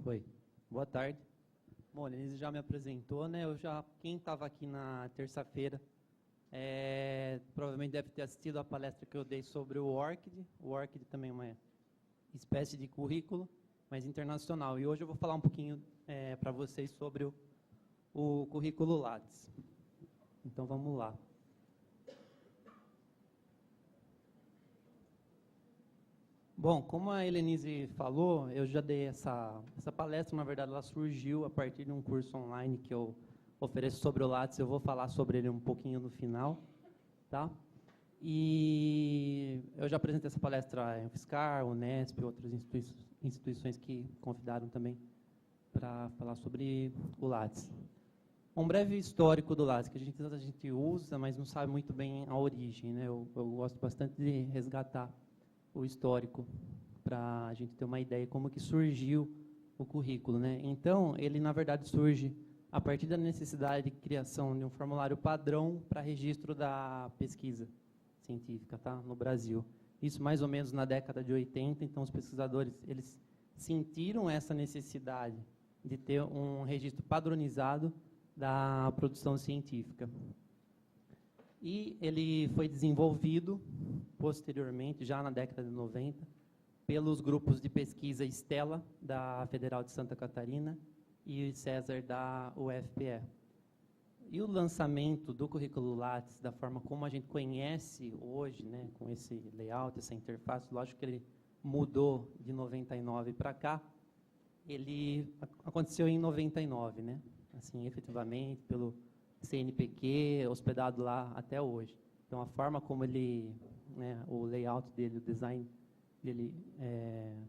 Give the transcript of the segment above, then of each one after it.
Oi, boa tarde. Bom, a Denise já me apresentou, né? Quem estava aqui na terça-feira provavelmente deve ter assistido a palestra que eu dei sobre o ORCID. O ORCID também é uma espécie de currículo, mas internacional. E hoje eu vou falar um pouquinho para vocês sobre o currículo Lattes. Então vamos lá. Bom, como a Helenise falou, eu já dei essa palestra, na verdade ela surgiu a partir de um curso online que eu ofereço sobre o Lattes. Eu vou falar sobre ele um pouquinho no final, tá? E eu já apresentei essa palestra em UFSCar, Unesp e outras instituições que convidaram também para falar sobre o Lattes. Um breve histórico do Lattes, que a gente usa, mas não sabe muito bem a origem, né? Eu gosto bastante de resgatar o histórico, para a gente ter uma ideia como que surgiu o currículo, né? Então, ele, na verdade, surge a partir da necessidade de criação de um formulário padrão para registro da pesquisa científica, tá? No Brasil. Isso mais ou menos na década de 80, então os pesquisadores, eles sentiram essa necessidade de ter um registro padronizado da produção científica. E ele foi desenvolvido posteriormente, já na década de 90, pelos grupos de pesquisa Stella, da Federal de Santa Catarina, e César, da UFPE. E o lançamento do currículo Lattes, da forma como a gente conhece hoje, né, com esse layout, essa interface, lógico que ele mudou de 99 para cá, ele aconteceu em 99, né, assim, efetivamente, pelo CNPq, hospedado lá até hoje. Então, a forma como ele, né, o layout dele, o design dele,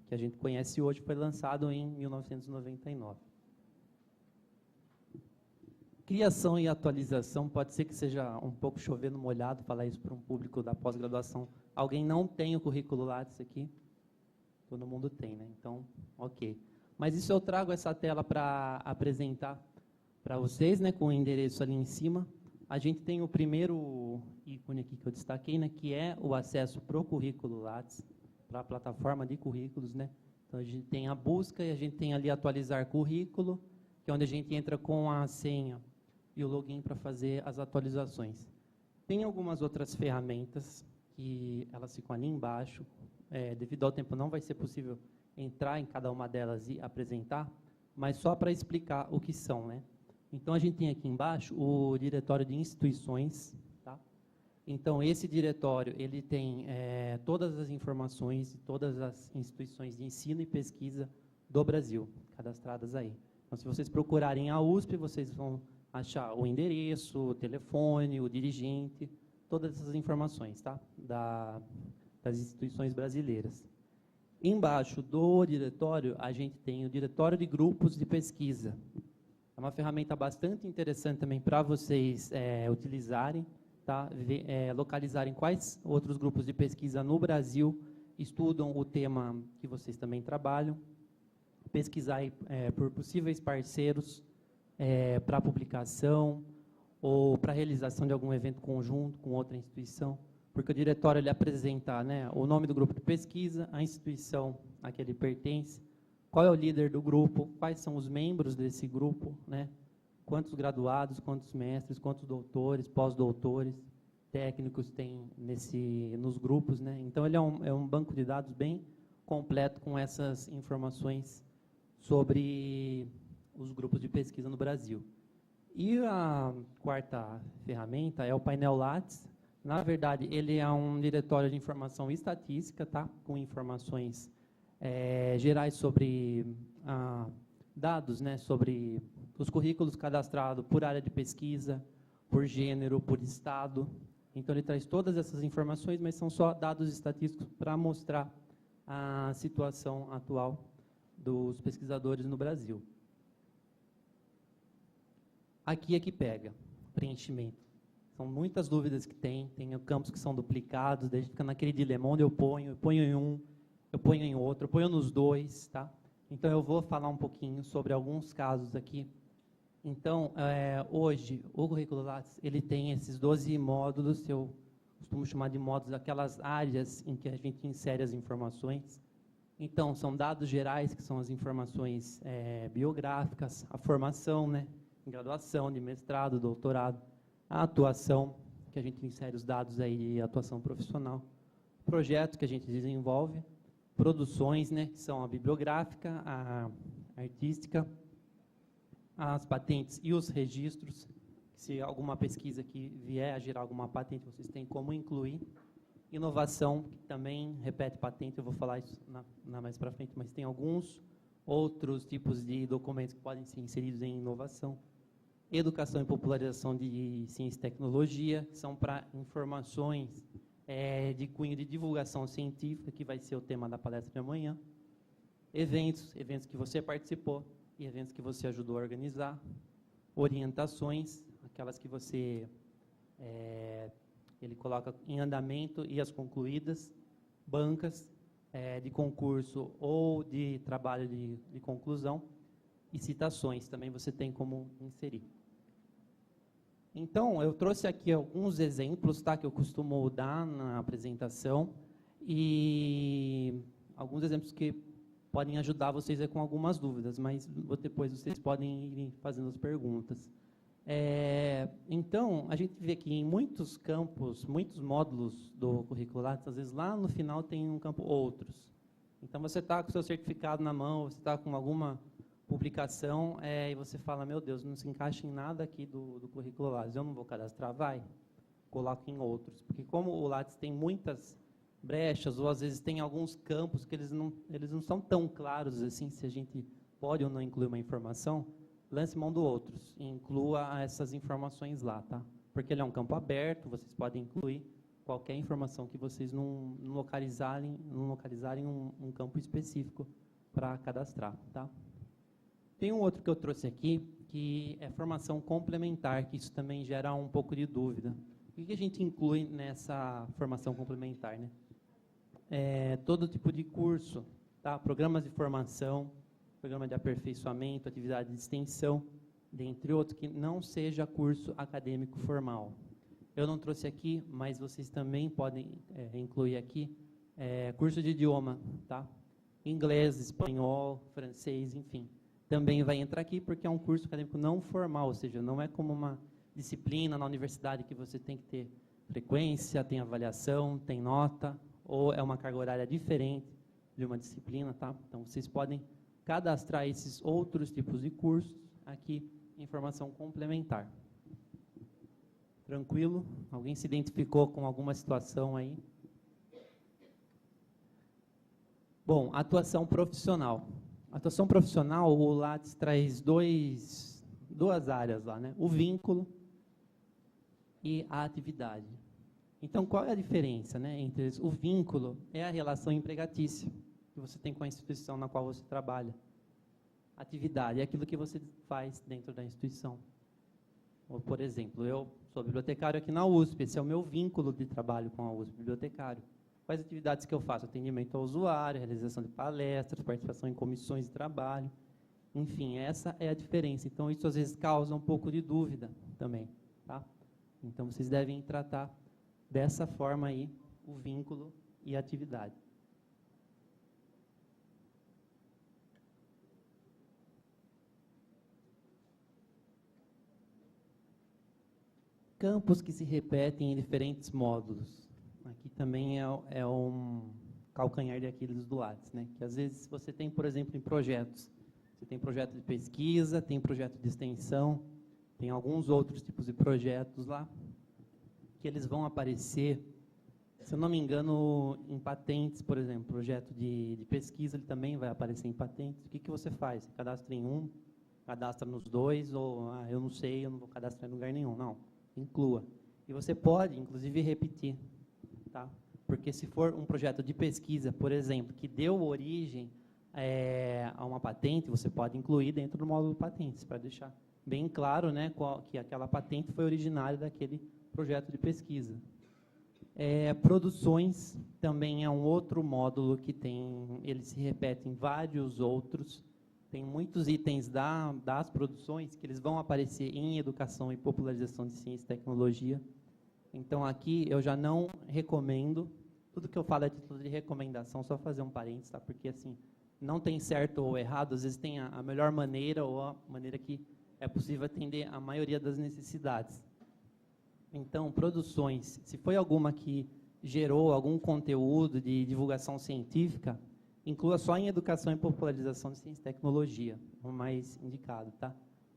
que a gente conhece hoje, foi lançado em 1999. Criação e atualização, pode ser que seja um pouco chovendo molhado falar isso para um público da pós-graduação. Alguém não tem o currículo Lattes aqui? Todo mundo tem, né? Então, ok. Mas isso eu trago essa tela para apresentar para vocês, né, com o endereço ali em cima. A gente tem o primeiro ícone aqui que eu destaquei, né, que é o acesso para o currículo Lattes, para a plataforma de currículos, né. Então, a gente tem a busca e a gente tem ali atualizar currículo, que é onde a gente entra com a senha e o login para fazer as atualizações. Tem algumas outras ferramentas que elas ficam ali embaixo. Devido ao tempo, não vai ser possível entrar em cada uma delas e apresentar, mas só para explicar o que são, né. Então, a gente tem aqui embaixo o diretório de instituições, tá? Então, esse diretório, ele tem todas as informações de todas as instituições de ensino e pesquisa do Brasil, cadastradas aí. Então, se vocês procurarem a USP, vocês vão achar o endereço, o telefone, o dirigente, todas essas informações, tá? Das instituições brasileiras. Embaixo do diretório, a gente tem o diretório de grupos de pesquisa. É uma ferramenta bastante interessante também para vocês utilizarem, tá? Localizarem quais outros grupos de pesquisa no Brasil estudam o tema que vocês também trabalham, pesquisar por possíveis parceiros para publicação ou para realização de algum evento conjunto com outra instituição, porque o diretório ele apresenta, né, o nome do grupo de pesquisa, a instituição a que ele pertence, qual é o líder do grupo, quais são os membros desse grupo, né? Quantos graduados, quantos mestres, quantos doutores, pós-doutores, técnicos tem nos grupos, né? Então, ele é um banco de dados bem completo com essas informações sobre os grupos de pesquisa no Brasil. E a quarta ferramenta é o painel Lattes. Na verdade, ele é um diretório de informação estatística, tá? Com informações gerais sobre dados, né, sobre os currículos cadastrados por área de pesquisa, por gênero, por estado. Então, ele traz todas essas informações, mas são só dados estatísticos para mostrar a situação atual dos pesquisadores no Brasil. Aqui é que pega, preenchimento. São muitas dúvidas que tem campos que são duplicados, daí a gente fica naquele dilema, onde eu ponho em um, eu ponho em outro, eu ponho nos dois, tá? Então, eu vou falar um pouquinho sobre alguns casos aqui. Então, hoje, o currículo Lattes, ele tem esses 12 módulos, eu costumo chamar de módulos, aquelas áreas em que a gente insere as informações. Então, são dados gerais, que são as informações biográficas, a formação, né, em graduação, de mestrado, doutorado, a atuação, que a gente insere os dados aí de atuação profissional, projetos que a gente desenvolve, produções, né, que são a bibliográfica, a artística, as patentes e os registros. Se alguma pesquisa que vier a gerar alguma patente, vocês têm como incluir. Inovação, que também repete patente, eu vou falar isso mais para frente, mas tem alguns outros tipos de documentos que podem ser inseridos em inovação. Educação e popularização de ciência e tecnologia, que são para informações de cunho de divulgação científica, que vai ser o tema da palestra de amanhã. Eventos que você participou e eventos que você ajudou a organizar. Orientações, aquelas que você ele coloca em andamento e as concluídas. Bancas de concurso ou de trabalho de conclusão. E citações também você tem como inserir. Então, eu trouxe aqui alguns exemplos, tá, que eu costumo dar na apresentação, e alguns exemplos que podem ajudar vocês com algumas dúvidas, mas depois vocês podem ir fazendo as perguntas. Então, a gente vê que em muitos campos, muitos módulos do currículo Lattes, às vezes lá no final tem um campo outros. Então, você está com o seu certificado na mão, você está com alguma publicação, e você fala, meu Deus, não se encaixa em nada aqui do currículo Lattes, eu não vou cadastrar, vai, coloco em outros. Porque como o Lattes tem muitas brechas, ou às vezes tem alguns campos que eles não são tão claros assim, se a gente pode ou não incluir uma informação, lance mão do outros e inclua essas informações lá, tá? Porque ele é um campo aberto, vocês podem incluir qualquer informação que vocês não localizarem um campo específico para cadastrar, tá? Tem um outro que eu trouxe aqui, que é formação complementar, que isso também gera um pouco de dúvida. O que a gente inclui nessa formação complementar, né? Todo tipo de curso, tá? Programas de formação, programa de aperfeiçoamento, atividade de extensão, dentre outros, que não seja curso acadêmico formal. Eu não trouxe aqui, mas vocês também podem incluir aqui curso de idioma, tá? Inglês, espanhol, francês, enfim. Também vai entrar aqui porque é um curso acadêmico não formal, ou seja, não é como uma disciplina na universidade que você tem que ter frequência, tem avaliação, tem nota, ou é uma carga horária diferente de uma disciplina, tá? Então, vocês podem cadastrar esses outros tipos de cursos aqui em formação complementar. Tranquilo? Alguém se identificou com alguma situação aí? Bom, atuação profissional. Atuação profissional, o Lattes traz duas áreas lá, né? O vínculo e a atividade. Então, qual é a diferença, né, entre eles? O vínculo é a relação empregatícia que você tem com a instituição na qual você trabalha. Atividade é aquilo que você faz dentro da instituição. Ou, por exemplo, eu sou bibliotecário aqui na USP, esse é o meu vínculo de trabalho com a USP, bibliotecário. Quais atividades que eu faço? Atendimento ao usuário, realização de palestras, participação em comissões de trabalho. Enfim, essa é a diferença. Então, isso às vezes causa um pouco de dúvida também, tá? Então, vocês devem tratar dessa forma aí o vínculo e a atividade. Campos que se repetem em diferentes módulos. Aqui também é um calcanhar de Aquiles do Lattes, né? Que às vezes você tem, por exemplo, em projetos. Você tem projeto de pesquisa, tem projeto de extensão, tem alguns outros tipos de projetos lá, que eles vão aparecer, se eu não me engano, em patentes, por exemplo, projeto de pesquisa, ele também vai aparecer em patentes. O que você faz? Você cadastra em um, cadastra nos dois, ou eu não sei, eu não vou cadastrar em lugar nenhum. Não, inclua. E você pode, inclusive, repetir. Tá? Porque se for um projeto de pesquisa, por exemplo, que deu origem a uma patente, você pode incluir dentro do módulo patentes, para deixar bem claro, né, que aquela patente foi originária daquele projeto de pesquisa. Produções também é um outro módulo que ele se repete em vários outros. Tem muitos itens das produções que eles vão aparecer em educação e popularização de ciência e tecnologia. Então, aqui eu já não recomendo tudo que eu falo é título de recomendação, só fazer um parênteses, tá? Porque assim, não tem certo ou errado, às vezes tem a melhor maneira ou a maneira que é possível atender a maioria das necessidades. Então, produções, se foi alguma que gerou algum conteúdo de divulgação científica, inclua só em educação e popularização de ciência e tecnologia, o mais indicado, tá?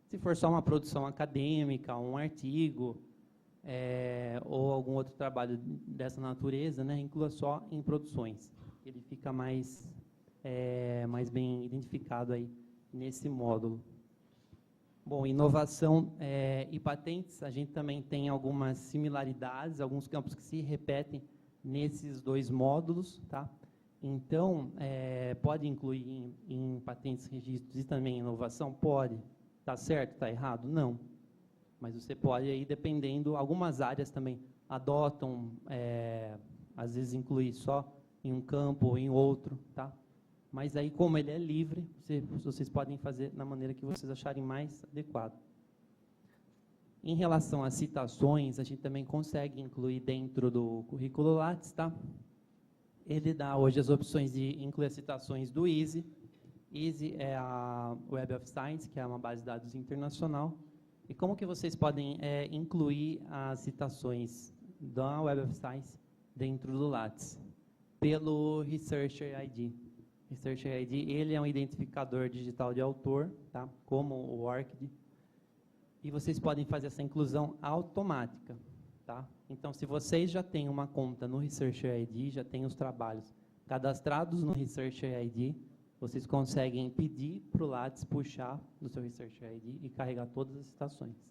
Se for só uma produção acadêmica, um artigo, ou algum outro trabalho dessa natureza, né, inclua só em produções. Ele fica mais bem identificado aí nesse módulo. Bom, inovação e patentes, a gente também tem algumas similaridades, alguns campos que se repetem nesses dois módulos, tá? Então, pode incluir em patentes, registros e também inovação? Pode. Está certo? Está errado? Não. Mas você pode, aí, dependendo, algumas áreas também adotam, às vezes incluir só em um campo ou em outro, tá? Mas aí, como ele é livre, vocês podem fazer da maneira que vocês acharem mais adequado. Em relação às citações, a gente também consegue incluir dentro do currículo Lattes, tá? Ele dá hoje as opções de incluir as citações do EASY. EASY é a Web of Science, que é uma base de dados internacional. E como que vocês podem incluir as citações da Web of Science dentro do Lattes? Pelo Researcher ID. Researcher ID, ele é um identificador digital de autor, tá? Como o ORCID. E vocês podem fazer essa inclusão automática, tá? Então, se vocês já têm uma conta no Researcher ID, já têm os trabalhos cadastrados no Researcher ID, vocês conseguem pedir para o Lattes puxar do seu Researcher ID e carregar todas as citações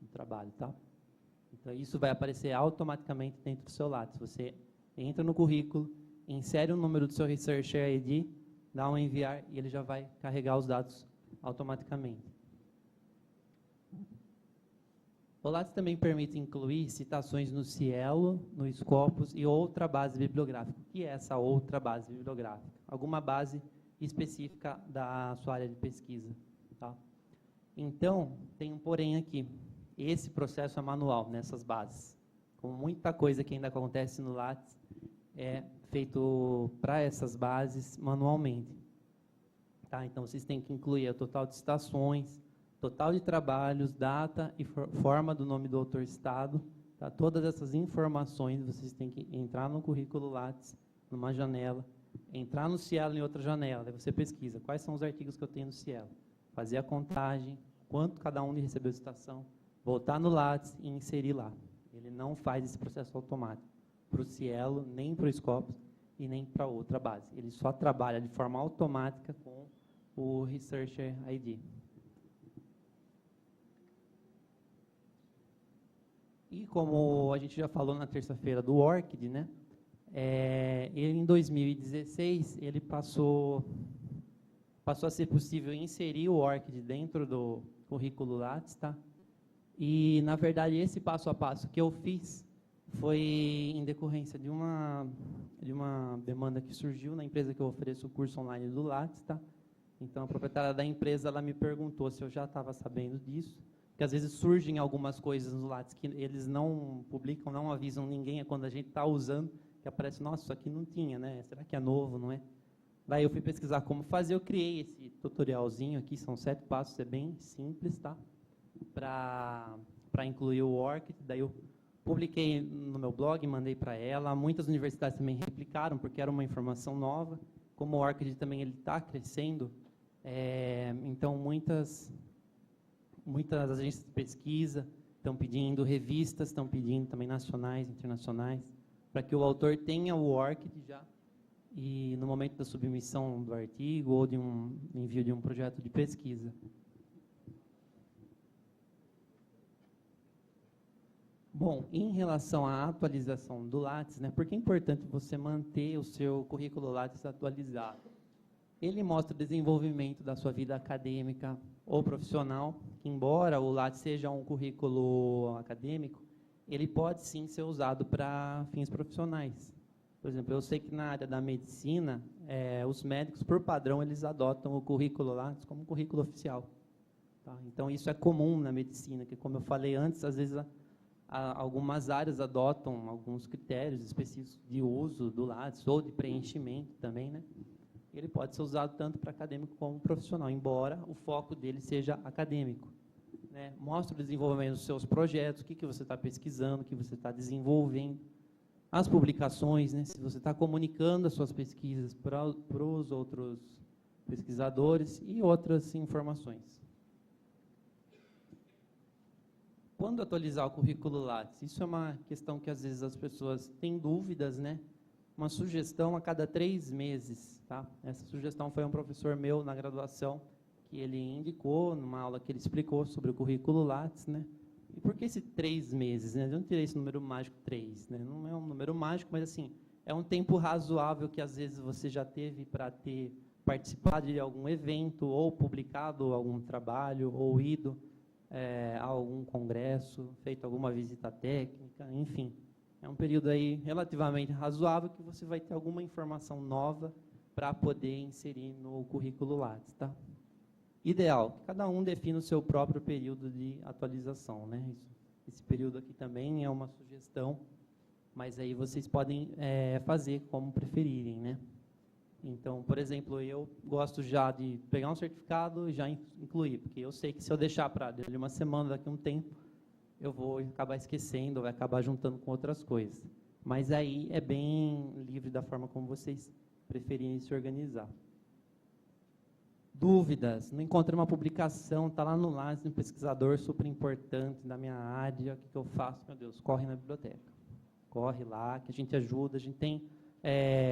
do trabalho, tá? Então, isso vai aparecer automaticamente dentro do seu Lattes. Você entra no currículo, insere o número do seu Researcher ID, dá um enviar e ele já vai carregar os dados automaticamente. O Lattes também permite incluir citações no Cielo, no Scopus e outra base bibliográfica. O que é essa outra base bibliográfica? Alguma base específica da sua área de pesquisa, tá? Então, tem um porém aqui. Esse processo é manual nessas bases. Com muita coisa que ainda acontece no Lattes, é feito para essas bases manualmente. Tá? Então, vocês têm que incluir o total de citações, total de trabalhos, data e forma do nome do autor citado. Tá? Todas essas informações vocês têm que entrar no currículo Lattes, numa janela, entrar no Cielo em outra janela. Aí você pesquisa quais são os artigos que eu tenho no Cielo, fazer a contagem, quanto cada um recebeu de citação, voltar no Lattes e inserir lá. Ele não faz esse processo automático para o Cielo, nem para o Scopus e nem para outra base. Ele só trabalha de forma automática com o Researcher ID. E como a gente já falou na terça-feira do ORCID, né? Ele, em 2016, ele passou a ser possível inserir o ORCID dentro do currículo Lattes, tá? E, na verdade, esse passo a passo que eu fiz foi em decorrência de uma demanda que surgiu na empresa que eu ofereço o curso online do Lattes, tá? Então, a proprietária da empresa, ela me perguntou se eu já estava sabendo disso, porque às vezes surgem algumas coisas no Lattes que eles não publicam, não avisam ninguém, é quando a gente está usando, que aparece, nossa, isso aqui não tinha, né? Será que é novo, não é? Daí eu fui pesquisar como fazer, eu criei esse tutorialzinho aqui, são 7 passos, é bem simples, tá? Para incluir o ORCID, daí eu publiquei no meu blog, mandei para ela, muitas universidades também replicaram, porque era uma informação nova, como o ORCID também está crescendo, então muitas agências de pesquisa estão pedindo, revistas estão pedindo também nacionais, internacionais, para que o autor tenha o ORCID já, e no momento da submissão do artigo ou de um envio de um projeto de pesquisa. Bom, em relação à atualização do Lattes, né, por que é importante você manter o seu currículo Lattes atualizado? Ele mostra o desenvolvimento da sua vida acadêmica ou profissional, que embora o Lattes seja um currículo acadêmico, ele pode sim ser usado para fins profissionais. Por exemplo, eu sei que na área da medicina, os médicos, por padrão, eles adotam o currículo Lattes como currículo oficial. Tá? Então, isso é comum na medicina, que como eu falei antes, às vezes Algumas áreas adotam alguns critérios específicos de uso do Lattes ou de preenchimento também, né? Ele pode ser usado tanto para acadêmico como profissional, embora o foco dele seja acadêmico, né? Mostra o desenvolvimento dos seus projetos, o que você está pesquisando, o que você está desenvolvendo, as publicações, né? Se você está comunicando as suas pesquisas para os outros pesquisadores e outras informações. Quando atualizar o currículo Lattes? Isso é uma questão que às vezes as pessoas têm dúvidas, né? Uma sugestão a cada 3 meses, tá? Essa sugestão foi um professor meu na graduação, que ele indicou, numa aula que ele explicou sobre o currículo Lattes, né? E por que esse 3 meses, né? Eu não tirei esse número mágico 3, né? Não é um número mágico, mas assim, é um tempo razoável que às vezes você já teve para ter participado de algum evento, ou publicado algum trabalho, ou ido a algum congresso, feito alguma visita técnica, enfim. É um período aí relativamente razoável que você vai ter alguma informação nova para poder inserir no currículo Lattes, tá? Ideal, que cada um defina o seu próprio período de atualização, né? Esse período aqui também é uma sugestão, mas aí vocês podem fazer como preferirem, né? Então, por exemplo, eu gosto já de pegar um certificado e já incluir, porque eu sei que se eu deixar para daqui uma semana, daqui a um tempo, eu vou acabar esquecendo, vai acabar juntando com outras coisas. Mas aí é bem livre da forma como vocês preferirem se organizar. Dúvidas, não encontrei uma publicação, está lá no Lattes, um pesquisador super importante da minha área, o que eu faço? Meu Deus, corre na biblioteca. Corre lá, que a gente ajuda, a gente tem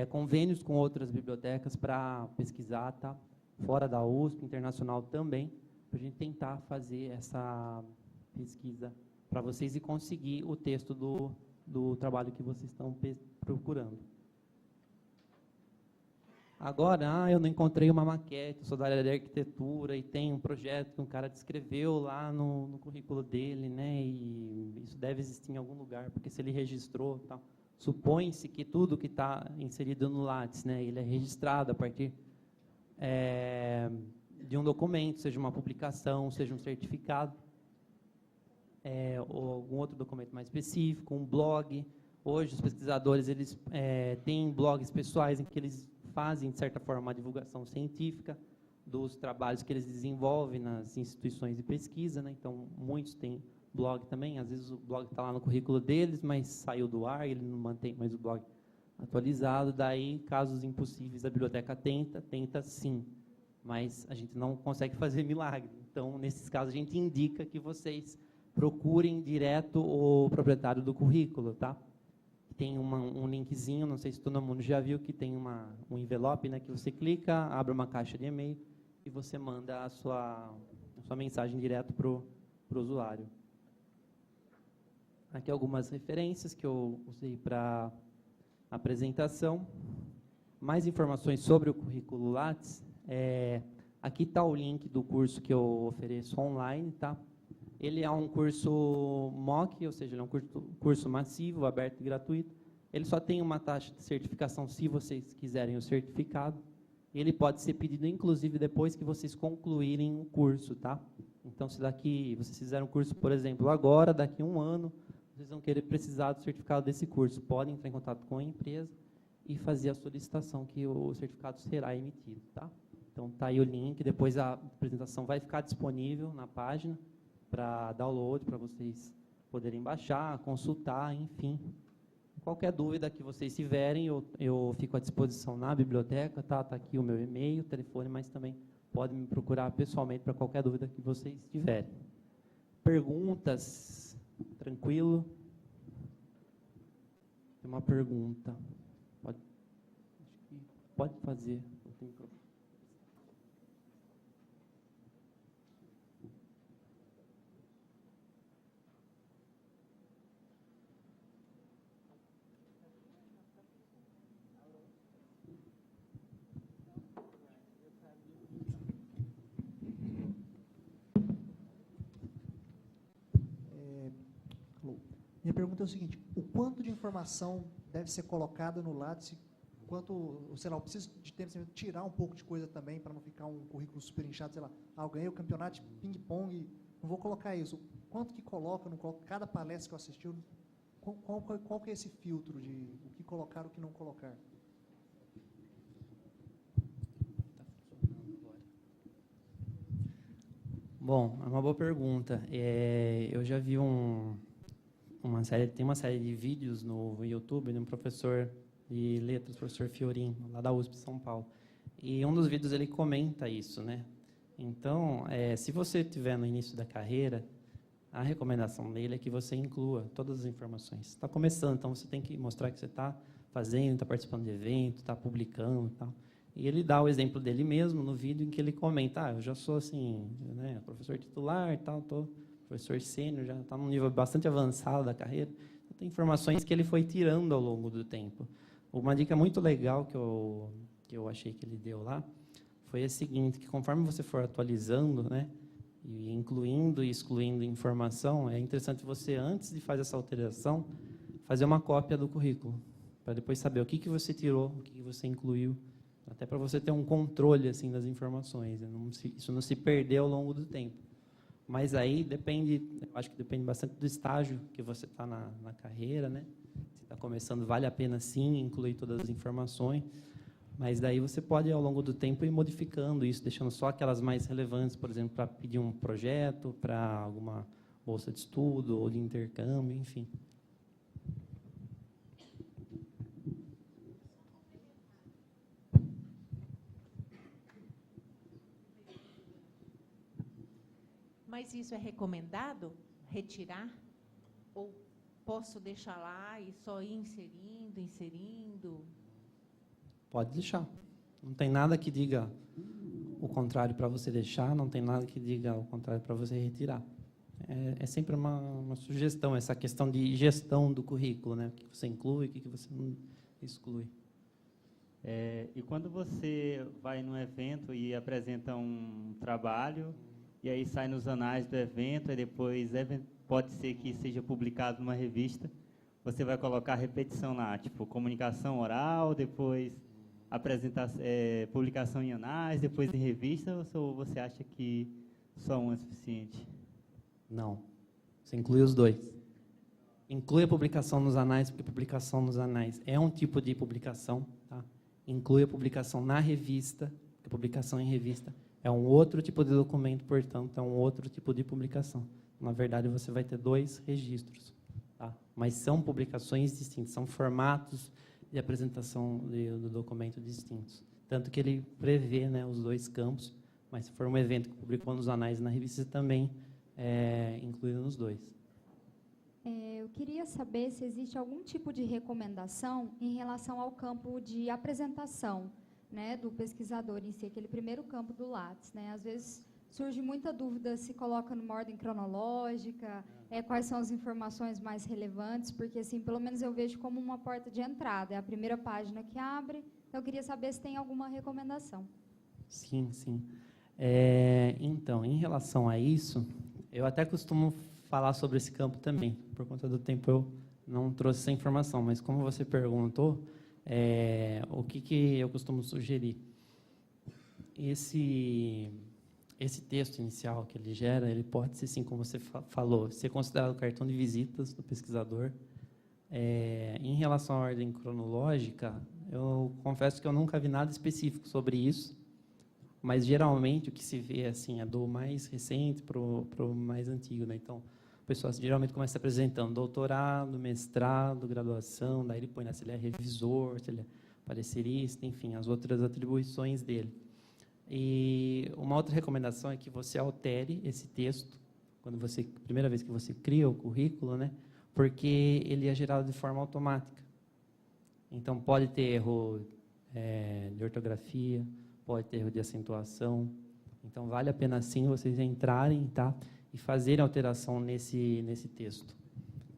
convênios com outras bibliotecas para pesquisar, tá? Fora da USP, internacional também, para a gente tentar fazer essa pesquisa para vocês e conseguir o texto do trabalho que vocês estão procurando. Agora, eu não encontrei uma maquete, eu sou da área de arquitetura e tem um projeto que um cara descreveu lá no currículo dele, né? E isso deve existir em algum lugar, porque se ele registrou, tal. Supõe-se que tudo que está inserido no Lattes, né, ele é registrado a partir de um documento, seja uma publicação, seja um certificado, ou algum outro documento mais específico, um blog. Hoje, os pesquisadores eles têm blogs pessoais em que eles fazem, de certa forma, uma divulgação científica dos trabalhos que eles desenvolvem nas instituições de pesquisa, né? Então, muitos têm blog também, às vezes o blog está lá no currículo deles, mas saiu do ar, ele não mantém mais o blog atualizado, daí, casos impossíveis, a biblioteca tenta sim, mas a gente não consegue fazer milagre. Então, nesses casos, a gente indica que vocês procurem direto o proprietário do currículo, tá? Tem um linkzinho, não sei se todo mundo já viu, que tem um envelope, né, que você clica, abre uma caixa de e-mail e você manda a sua mensagem direto para o usuário. Aqui algumas referências que eu usei para apresentação. Mais informações sobre o currículo Lattes. Aqui está o link do curso que eu ofereço online, tá? Ele é um curso MOOC, ou seja, ele é um curso massivo, aberto e gratuito. Ele só tem uma taxa de certificação se vocês quiserem o certificado. Ele pode ser pedido, inclusive, depois que vocês concluírem o curso, tá? Então, se daqui vocês fizeram o curso, por exemplo, agora, daqui a um ano, vocês vão querer precisar do certificado desse curso. Podem entrar em contato com a empresa e fazer a solicitação que o certificado será emitido, tá? Então, está aí o link. Depois a apresentação vai ficar disponível na página para download, para vocês poderem baixar, consultar, enfim. Qualquer dúvida que vocês tiverem, eu fico à disposição na biblioteca, tá? Está aqui o meu e-mail, telefone, mas também podem me procurar pessoalmente para qualquer dúvida que vocês tiverem. Perguntas? Tranquilo? Tem uma pergunta. Pode fazer. Minha pergunta é o seguinte: o quanto de informação deve ser colocada no Lattes? Quanto, sei lá, eu preciso de tempo de tirar um pouco de coisa também para não ficar um currículo super inchado, sei lá, eu ganhei o campeonato de ping-pong, não vou colocar isso. quanto que coloca, não coloca, cada palestra que eu assisti, qual que é esse filtro de o que colocar, o que não colocar? Bom, é uma boa pergunta. Eu já vi tem uma série de vídeos no YouTube de um professor de letras, professor Fiorin, lá da USP de São Paulo. E um dos vídeos ele comenta isso, né? Então, se você estiver no início da carreira, a recomendação dele é que você inclua todas as informações. Está começando, então você tem que mostrar que você está fazendo, está participando de evento, está publicando e tal. E ele dá o exemplo dele mesmo no vídeo em que ele comenta, eu já sou assim, né, professor titular e tal, tô professor sênior, já está num nível bastante avançado da carreira. Então, tem informações que ele foi tirando ao longo do tempo. Uma dica muito legal que eu achei que ele deu lá foi a seguinte, que conforme você for atualizando, né, e incluindo e excluindo informação, é interessante você, antes de fazer essa alteração, fazer uma cópia do currículo, para depois saber o que você tirou, o que você incluiu, até para você ter um controle assim das informações, né? Isso não se perder ao longo do tempo. Mas aí depende, eu acho que depende bastante do estágio que você está na carreira, né? Se está começando, vale a pena sim incluir todas as informações, mas daí você pode ao longo do tempo ir modificando isso, deixando só aquelas mais relevantes, por exemplo, para pedir um projeto, para alguma bolsa de estudo ou de intercâmbio, enfim. Mas isso é recomendado? Retirar? Ou posso deixar lá e só ir inserindo? Pode deixar. Não tem nada que diga o contrário para você deixar, não tem nada que diga o contrário para você retirar. É sempre uma sugestão, essa questão de gestão do currículo, né? O que você inclui, o que você não exclui. E quando você vai num evento e apresenta um trabalho, e aí sai nos anais do evento, e depois pode ser que seja publicado numa revista, você vai colocar repetição lá, tipo comunicação oral, depois publicação em anais, depois em revista, ou você acha que só um é suficiente? Não. Você inclui os dois. Inclui a publicação nos anais, porque publicação nos anais é um tipo de publicação. Tá? Inclui a publicação na revista, porque publicação em revista é um outro tipo de documento, portanto, é um outro tipo de publicação. Na verdade, você vai ter dois registros. Tá? Mas são publicações distintas, são formatos de apresentação do documento distintos. Tanto que ele prevê, né, os dois campos, mas se for um evento que publicou nos anais e na revista, também incluído nos dois. Eu queria saber se existe algum tipo de recomendação em relação ao campo de apresentação, né, do pesquisador em si, aquele primeiro campo do Lattes, né? Às vezes surge muita dúvida se coloca numa ordem cronológica, quais são as informações mais relevantes, porque assim, pelo menos eu vejo como uma porta de entrada, é a primeira página que abre. Então eu queria saber se tem alguma recomendação. Sim, sim. Então, em relação a isso, eu até costumo falar sobre esse campo também. Por conta do tempo eu não trouxe essa informação, mas como você perguntou, o que eu costumo sugerir? Esse texto inicial que ele gera, ele pode ser, sim, como você falou, ser considerado o cartão de visitas do pesquisador. Em relação à ordem cronológica, eu confesso que eu nunca vi nada específico sobre isso, mas geralmente o que se vê assim é do mais recente para o mais antigo, né? Então, o pessoal geralmente começa se apresentando doutorado, mestrado, graduação, daí ele põe se ele é revisor, se ele é parecerista, enfim, as outras atribuições dele. E uma outra recomendação é que você altere esse texto primeira vez que você cria o currículo, né? Porque ele é gerado de forma automática. Então pode ter erro de ortografia, pode ter erro de acentuação. Então vale a pena sim vocês entrarem, tá? E fazerem alteração nesse texto,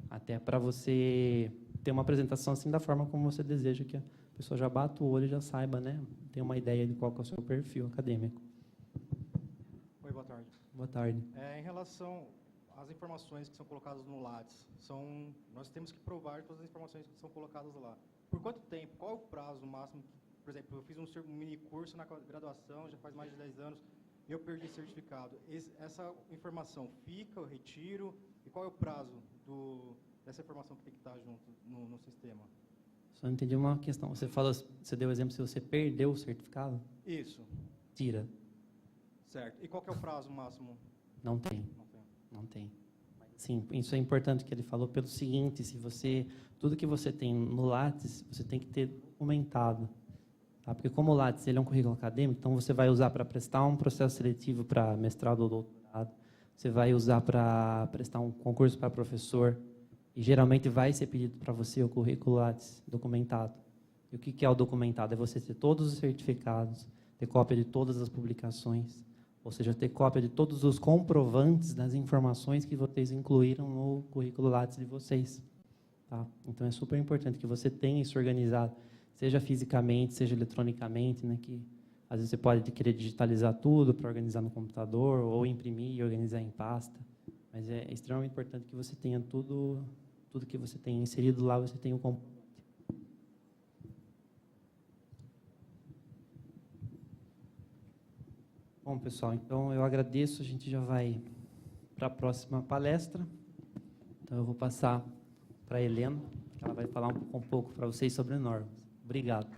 até para você ter uma apresentação assim da forma como você deseja, que a pessoa já bata o olho e já saiba, né? Tem uma ideia de qual que é o seu perfil acadêmico. Oi, boa tarde. Boa tarde. Em relação às informações que são colocadas no Lattes, nós temos que provar todas as informações que são colocadas lá. Por quanto tempo? Qual é o prazo máximo? Por exemplo, eu fiz um mini curso na graduação, já faz mais de 10 anos. eu perdi certificado, essa informação fica, eu retiro? E qual é o prazo dessa informação que tem que estar junto no sistema? Só não entendi uma questão. Você deu o exemplo se você perdeu o certificado? Isso, Tira. certo. E qual que é o prazo máximo? Não tem. Não tem. Não tem. Sim, isso é importante que ele falou pelo seguinte, tudo que você tem no Lattes, você tem que ter documentado. Tá? Porque como o Lattes ele é um currículo acadêmico, então você vai usar para prestar um processo seletivo para mestrado ou doutorado, você vai usar para prestar um concurso para professor, e geralmente vai ser pedido para você o currículo Lattes documentado. E o que é o documentado? É você ter todos os certificados, ter cópia de todas as publicações, ou seja, ter cópia de todos os comprovantes das informações que vocês incluíram no currículo Lattes de vocês. Tá? Então, é super importante que você tenha isso organizado, seja fisicamente, seja eletronicamente, né, que às vezes você pode querer digitalizar tudo para organizar no computador, ou imprimir e organizar em pasta, mas é extremamente importante que você tenha tudo que você tem inserido lá, você tenha o comprovante. Bom, pessoal, então eu agradeço, a gente já vai para a próxima palestra. Então eu vou passar para a Helena, que ela vai falar um pouco para vocês sobre normas. Obrigado.